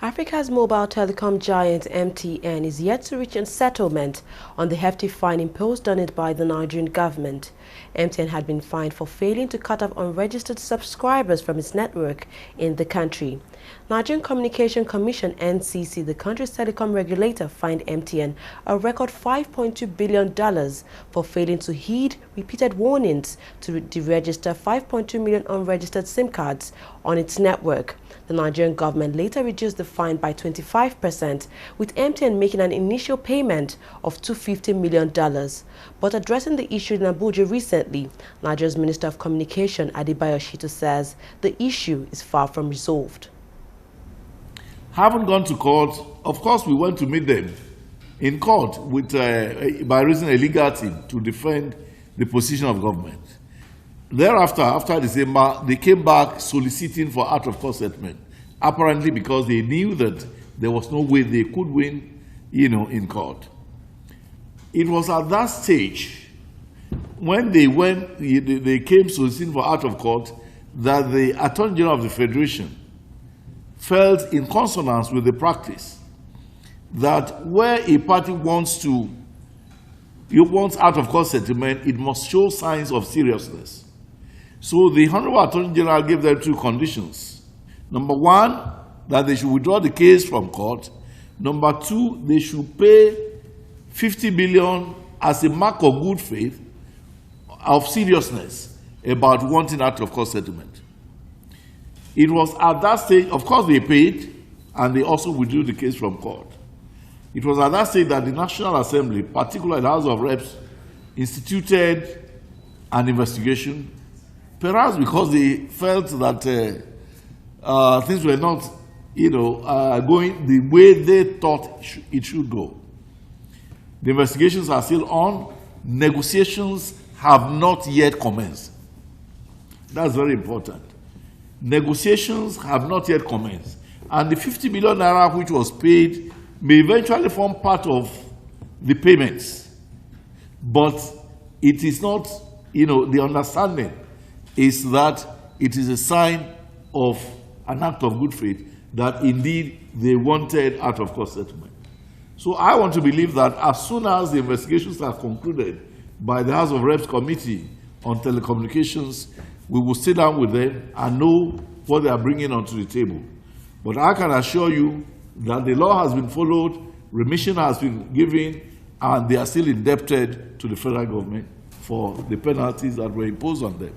Africa's mobile telecom giant MTN is yet to reach a settlement on the hefty fine imposed on it by the Nigerian government. MTN had been fined for failing to cut off unregistered subscribers from its network in the country. Nigerian Communication Commission (NCC), the country's telecom regulator, fined MTN a record $5.2 billion for failing to heed repeated warnings to deregister 5.2 million unregistered SIM cards on its network. The Nigerian government later reduced the fine by 25%, with MTN making an initial payment of $250 million. But addressing the issue in Abuja recently, Nigeria's Minister of Communication, Adebayo Shitu, says the issue is far from resolved. Haven't gone to court. Of course, we went to meet them in court with, by raising a legal team to defend the position of government. Thereafter, after December, they came back soliciting for out-of-court settlement, apparently because they knew that there was no way they could win, in court. It was at that stage, when they came soliciting for out-of-court, that the Attorney General of the Federation felt in consonance with the practice that where a party wants out-of-court settlement, it must show signs of seriousness. So the Honorable Attorney General gave them two conditions. Number one, that they should withdraw the case from court. Number two, they should pay 50 billion as a mark of good faith, of seriousness about wanting out-of-court settlement. It was at that stage, of course they paid, and they also withdrew the case from court. It was at that stage that the National Assembly, particularly the House of Reps, instituted an investigation, perhaps because they felt that things were not, going the way they thought it should go. The investigations are still on. Negotiations have not yet commenced. That's very important. Negotiations have not yet commenced. And the 50 billion naira which was paid may eventually form part of the payments. But it is not, the understanding is that it is a sign of an act of good faith that indeed they wanted out-of-court settlement. So I want to believe that as soon as the investigations are concluded by the House of Reps Committee on Telecommunications, we will sit down with them and know what they are bringing onto the table. But I can assure you that the law has been followed, remission has been given, and they are still indebted to the federal government for the penalties that were imposed on them.